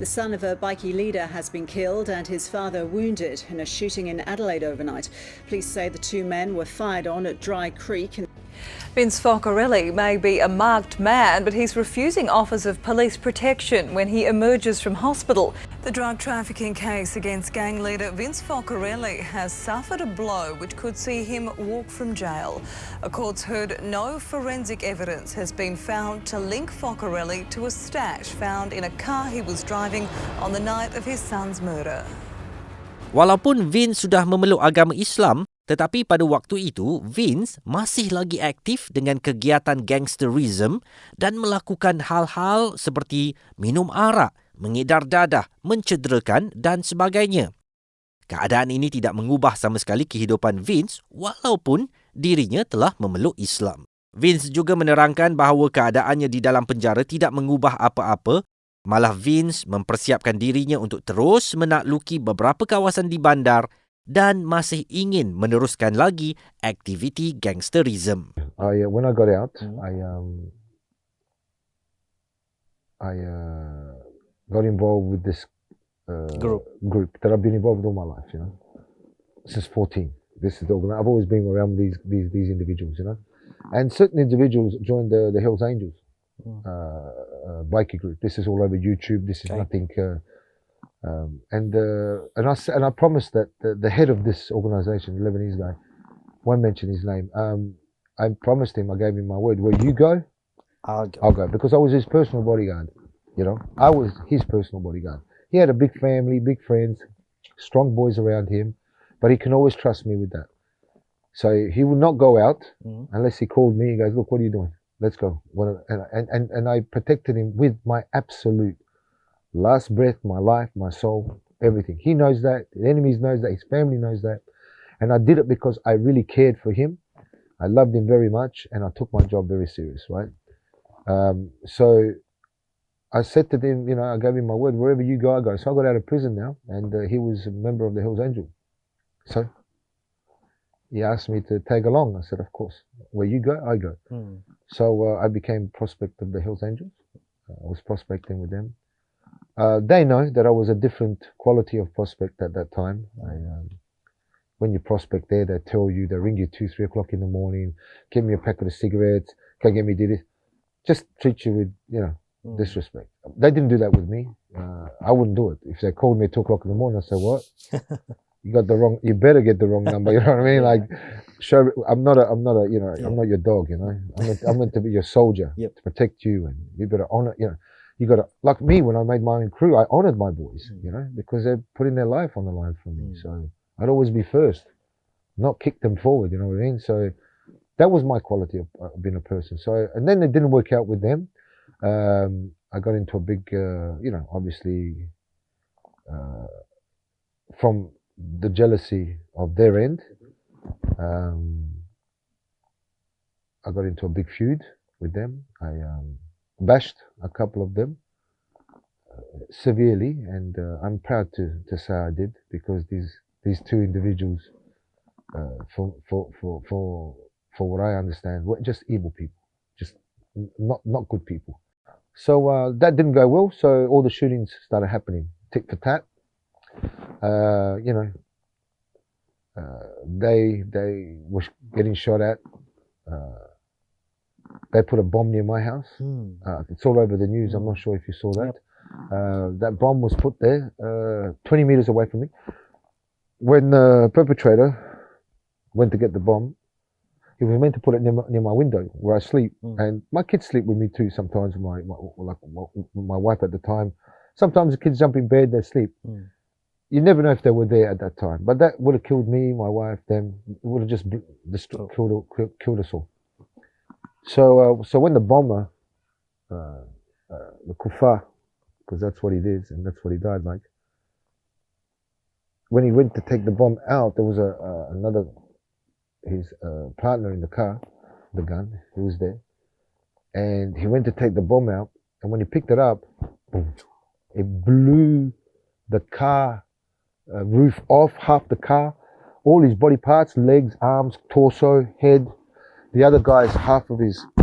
The son of a bikie leader has been killed and his father wounded in a shooting in Adelaide overnight. Police say the two men were fired on at Dry Creek. Vince Focarelli may be a marked man, but he's refusing offers of police protection when he emerges from hospital. The drug trafficking case against gang leader Vince Focarelli has suffered a blow which could see him walk from jail. A court's heard no forensic evidence has been found to link Focarelli to a stash found in a car he was driving on the night of his son's murder. Walaupun Vince sudah memeluk agama Islam, tetapi pada waktu itu, Vince masih lagi aktif dengan kegiatan gangsterism dan melakukan hal-hal seperti minum arak, mengedar dadah, mencederakan dan sebagainya. Keadaan ini tidak mengubah sama sekali kehidupan Vince walaupun dirinya telah memeluk Islam. Vince juga menerangkan bahawa keadaannya di dalam penjara tidak mengubah apa-apa, malah Vince mempersiapkan dirinya untuk terus menakluki beberapa kawasan di bandar dan masih ingin meneruskan lagi aktiviti gangsterism. When I got out, I got involved with this group that I've been involved with all my life, since 14. This is I've always been around these individuals, and certain individuals joined the Hells Angels bikie group. This is all over YouTube. This is nothing. And I promised that the head of this organization, the Lebanese guy, won't mention his name. I promised him, I gave him my word. Where you go, I'll go, because I was his personal bodyguard. I was his personal bodyguard. He had a big family, big friends, strong boys around him, but he can always trust me with that. So he would not go out unless he called me. He goes, "Look, what are you doing? Let's go." And I protected him with my absolute last breath, my life, my soul, everything. He knows that. The enemies knows that. His family knows that. And I did it because I really cared for him. I loved him very much, and I took my job very serious, right? So I said to him, I gave him my word, wherever you go, I go. So I got out of prison now, and he was a member of the Hells Angels. So he asked me to tag along. I said, of course. Where you go, I go. So I became prospect of the Hells Angels. I was prospecting with them. They know that I was a different quality of prospect at that time. When you prospect there, they tell you, they ring you 2, 3 o'clock in the morning, give me a packet of cigarettes, can get me this. Just treat you with, disrespect. They didn't do that with me. I wouldn't do it. If they called me at 2 o'clock in the morning, I'd say, what? You better get the wrong number, you know what I mean? Like, I'm not your dog, I'm meant to be your soldier to protect you, and you better honor, you got to, like me, when I made my own crew, I honored my boys, because they're putting their life on the line for me. So I'd always be first, not kick them forward, you know what I mean? So that was my quality of being a person. So, and then it didn't work out with them. I got into a big, obviously, from the jealousy of their end, I got into a big feud with them. I bashed a couple of them severely, and I'm proud to say I did, because these two individuals, for what I understand, were just evil people, just not good people. So that didn't go well. So all the shootings started happening, tit for tat. They were getting shot at. They put a bomb near my house. It's all over the news. I'm not sure if you saw that. That bomb was put there, 20 meters away from me. When the perpetrator went to get the bomb, he was meant to put it near my window where I sleep. And my kids sleep with me too sometimes, my wife at the time. Sometimes the kids jump in bed, they sleep. You never know if they were there at that time. But that would have killed me, my wife, them. It would have just killed us all. So when the bomber, the kuffar, because that's what he did, and that's what he died like, when he went to take the bomb out, there was another, his partner in the car, the gun, he was there, and he went to take the bomb out, and when he picked it up, boom, it blew the car roof off, half the car, all his body parts, legs, arms, torso, head. The other guy's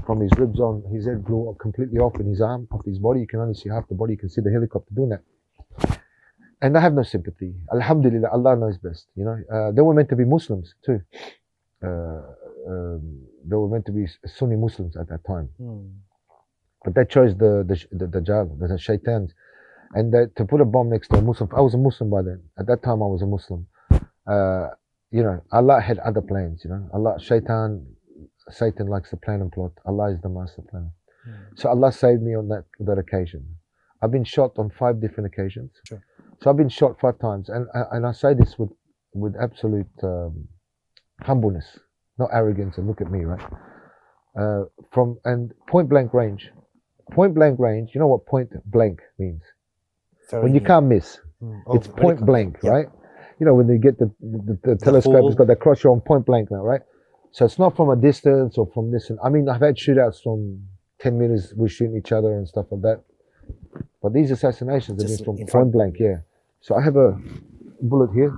from his ribs on, his head blew completely off in his arm, off his body. You can only see half the body. You can see the helicopter doing that. And I have no sympathy. Alhamdulillah, Allah knows best. You know, they were meant to be Muslims too. They were meant to be Sunni Muslims at that time, but they chose the Dajjal, the shaitans, and to put a bomb next to a Muslim. I was a Muslim by then. At that time, I was a Muslim. You know, Allah had other plans. You know, Satan likes to plan and plot. Allah is the master planner. So Allah saved me on that occasion. I've been shot on 5 different occasions. Sure. So I've been shot 5 times, and I say this with absolute humbleness, not arrogance. And look at me, right? And point blank range. Point blank range. You know what point blank means? When you can't miss. It's point blank, yeah. Right? You know, when you get the telescope, it's got that cross, you're on point blank now, right? So it's not from a distance or from this. I mean, I've had shootouts from 10 meters, we're shooting each other and stuff like that. But these assassinations have been from point blank, yeah. So I have a bullet here.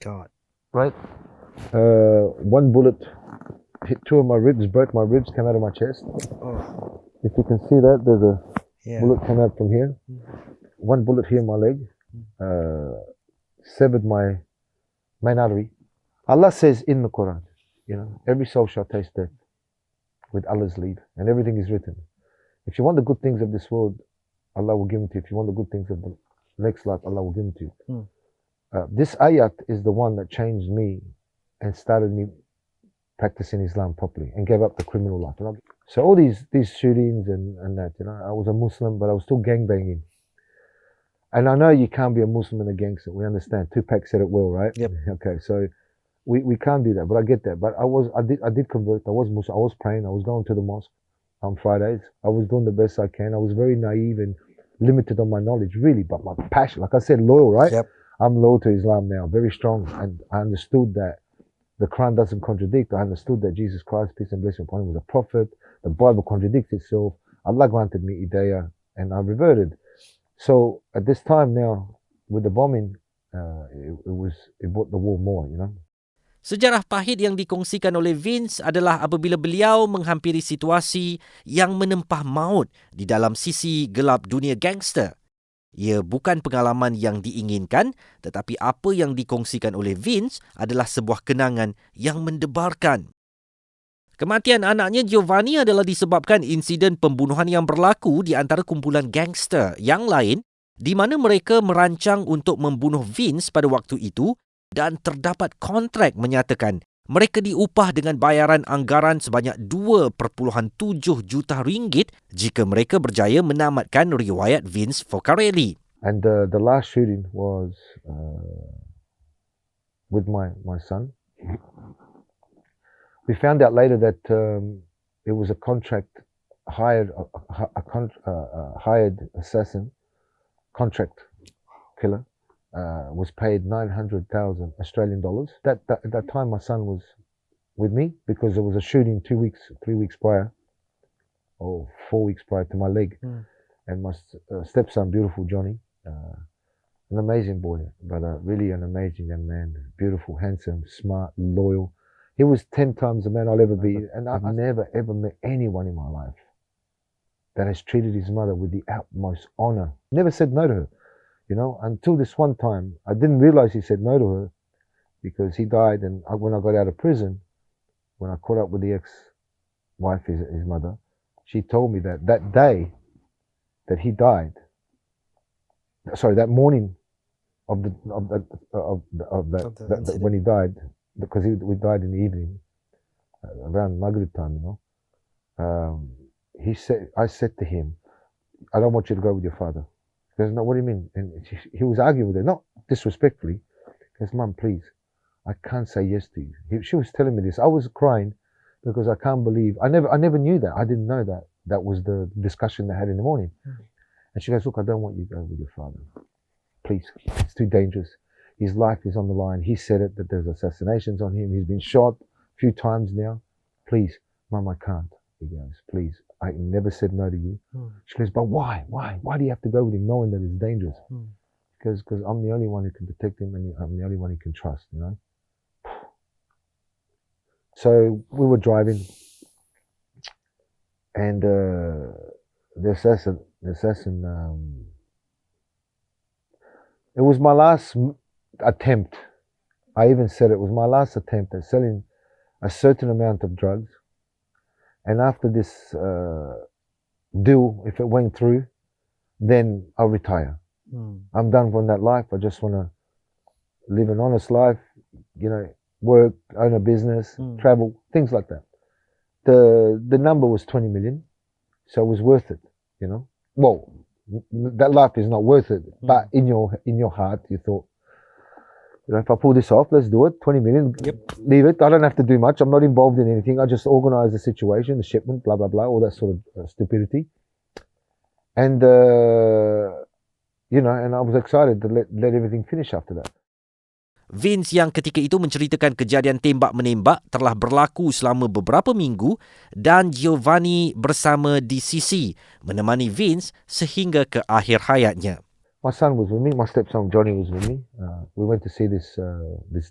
God. Right? One bullet hit 2 of my ribs, broke my ribs, came out of my chest. Oh. If you can see that, there's a bullet came out from here. One bullet here in my leg. Severed my main artery. Allah says in the Quran, you know, every soul shall taste death with Allah's leave, and everything is written. If you want the good things of this world, Allah will give them to you. If you want the good things of the next life, Allah will give them to you. This ayat is the one that changed me and started me practicing Islam properly and gave up the criminal life. You know? So all these shootings and that, you know, I was a Muslim, but I was still gangbanging. And I know you can't be a Muslim and a gangster. We understand. Tupac said it well, right? Yep. Okay, so we can't do that, but I get that. But I did convert. I was Muslim. I was praying. I was going to the mosque on Fridays. I was doing the best I can. I was very naive and limited on my knowledge, really. But my passion, like I said, loyal, right? Yep. I'm loyal to Islam now, very strong. And I understood that the Quran doesn't contradict. I understood that Jesus Christ, peace and blessing upon him, was a prophet. The Bible contradicts itself. Allah granted me hidayah, and I reverted. So at this time now, with the bombing, it brought the war more, you know. Sejarah pahit yang dikongsikan oleh Vince adalah apabila beliau menghampiri situasi yang menempah maut di dalam sisi gelap dunia gangster. Ia bukan pengalaman yang diinginkan, tetapi apa yang dikongsikan oleh Vince adalah sebuah kenangan yang mendebarkan. Kematian anaknya Giovanni adalah disebabkan insiden pembunuhan yang berlaku di antara kumpulan gangster yang lain, di mana mereka merancang untuk membunuh Vince pada waktu itu dan terdapat kontrak menyatakan mereka diupah dengan bayaran anggaran sebanyak 2.7 juta ringgit jika mereka berjaya menamatkan riwayat Vince Focarelli. And the last shooting was with my son. We found out later that it was a contract hired assassin, contract killer. Was paid 900,000 Australian dollars. At that time, my son was with me because there was a shooting 3 weeks prior, or 4 weeks prior to my leg. And my stepson, beautiful Johnny, an amazing boy, but really an amazing young man, beautiful, handsome, smart, loyal. He was 10 times the man I'll ever be. And I've never, ever met anyone in my life that has treated his mother with the utmost honor. Never said no to her. You know, until this one time, I didn't realize he said no to her because he died. And when I got out of prison, when I caught up with the ex-wife, his mother, she told me that day that he died, that morning when he died, because we died in the evening, around Maghrib time, you know. I said to him, I don't want you to go with your father. He goes, no, what do you mean? And he was arguing with her, not disrespectfully. He goes, Mum, please, I can't say yes to you. She was telling me this. I was crying because I can't believe, I never knew that. I didn't know that. That was the discussion they had in the morning. And she goes, look, I don't want you to go with your father. Please, it's too dangerous. His life is on the line. He said it, that there's assassinations on him. He's been shot a few times now. Please, Mum, I can't. He goes, please, I never said no to you. She goes, but why? Why do you have to go with him knowing that it's dangerous? Because I'm the only one who can protect him, and I'm the only one he can trust, you know. So we were driving, and the assassin It was my last attempt. I even said it was my last attempt at selling a certain amount of drugs. And after this deal, if it went through, then I'll retire. I'm done from that life. I just want to live an honest life, you know, work, own a business, travel, things like that. The number was 20 million, so it was worth it, you know. Well, that life is not worth it, but in your heart, you thought, you know, if I pull this off, let's do it. 20 million, leave it. I don't have to do much. I'm not involved in anything. I just organize the situation, the shipment, blah, blah, blah, all that sort of stupidity. And, you know, and I was excited to let everything finish after that. Vince yang ketika itu menceritakan kejadian tembak-menembak telah berlaku selama beberapa minggu dan Giovanni bersama di sisi menemani Vince sehingga ke akhir hayatnya. My son was with me. My stepson Johnny was with me. We went to see this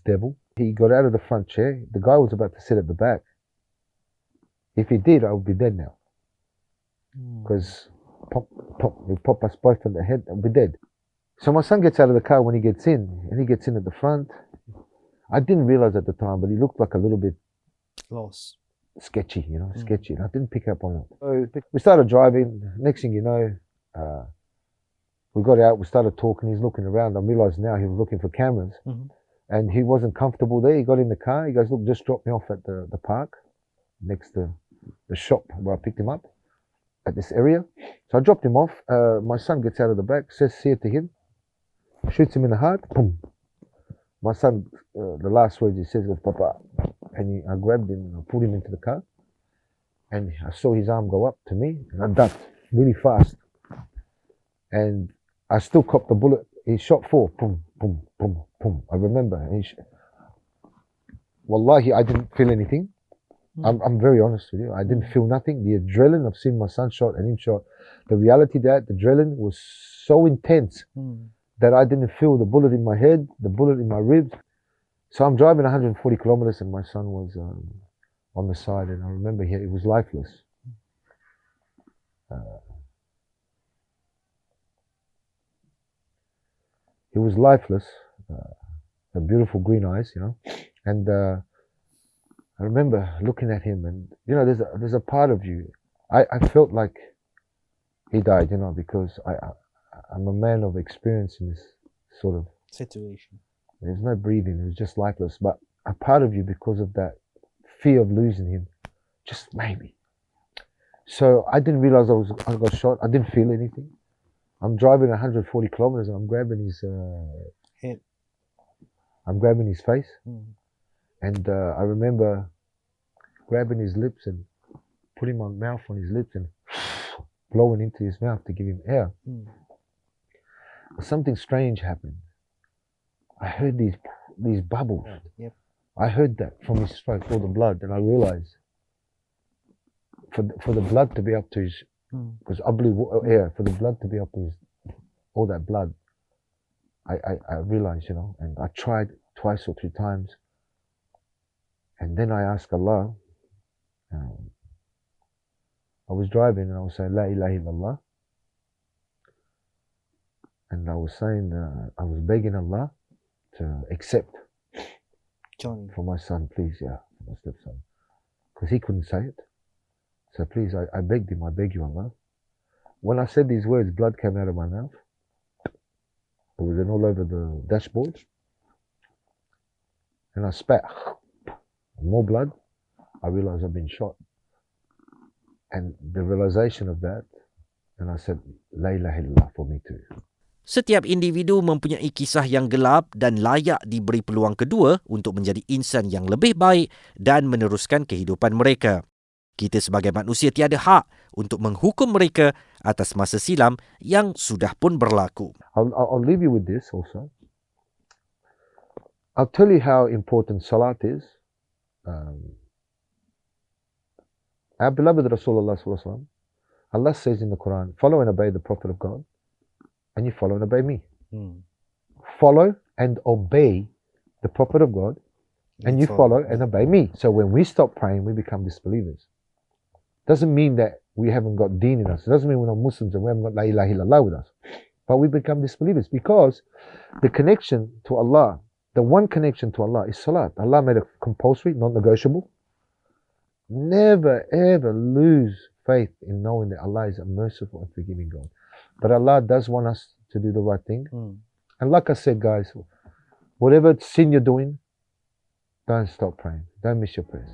devil. He got out of the front chair. The guy was about to sit at the back. If he did, I would be dead now. Because we pop us both on the head and we're dead. So my son gets out of the car when he gets in, and he gets in at the front. I didn't realize at the time, but he looked like a little bit Lost. Sketchy, you know, sketchy. And I didn't pick up on it. So we started driving. Next thing you know, we got out, we started talking. He's looking around. I realized now he was looking for cameras. And he wasn't comfortable there. He got in the car. He goes, look, just drop me off at the park next to the shop where I picked him up at this area. So I dropped him off. My son gets out of the back, says see it to him, shoots him in the heart. Boom. My son, the last words he says was, Papa. And I grabbed him and I pulled him into the car. And I saw his arm go up to me and I ducked really fast. And I still copped the bullet. He shot 4. Boom, boom, boom, boom. I remember. Wallahi, I didn't feel anything. I'm very honest with you. I didn't feel nothing. The adrenaline of seeing my son shot and him shot, the reality that the adrenaline was so intense that I didn't feel the bullet in my head, the bullet in my ribs. So I'm driving 140 kilometers and my son was on the side, and I remember he was lifeless. He was lifeless, the beautiful green eyes, you know, and I remember looking at him, and you know, there's a part of you. I felt like he died, you know, because I'm a man of experience in this sort of Situation. There's no breathing. It was just lifeless. But a part of you, because of that fear of losing him, just maybe. So I didn't realize I got shot. I didn't feel anything. I'm driving 140 kilometers and I'm grabbing his head. I'm grabbing his face. And I remember grabbing his lips and putting my mouth on his lips and blowing into his mouth to give him air. Something strange happened. I heard these bubbles. I heard that from his throat, all the blood, and I realized for the blood to be up to his, because I blew air, for the blood to be up to his, all that blood, I realized, you know, and I tried twice or 3 times, and then I asked Allah. I was driving and I was saying La ilaha illallah, and I was saying I was begging Allah to accept Johnny for my son, please, for my stepson, because he couldn't say it. So please, I begged him, I beg you, Allah. When I said these words, blood came out of my mouth. It was all over the dashboard, and I spat. More blood. I realized I've been shot, and the realization of that, and I said, La ilaha illallah for me too. Setiap individu mempunyai kisah yang gelap dan layak diberi peluang kedua untuk menjadi insan yang lebih baik dan meneruskan kehidupan mereka. Kita sebagai manusia tiada hak untuk menghukum mereka atas masa silam yang sudah pun berlaku. I'll leave you with this also. I'll tell you how important salat is. Our beloved Rasulullah SAW, Allah says in the Quran, follow and obey the Prophet of God, and you follow and obey me. Follow and obey the Prophet of God, and you follow and obey me. So when we stop praying, we become disbelievers. Doesn't mean that we haven't got deen in us. It doesn't mean we're not Muslims and we haven't got La ilaha illallah with us. but we become disbelievers because the connection to Allah, the one connection to Allah is salat. Allah made it compulsory, non-negotiable. Never ever lose faith in knowing that Allah is a merciful and forgiving God. But Allah does want us to do the right thing. And like I said, guys, whatever sin you're doing, don't stop praying. Don't miss your prayers.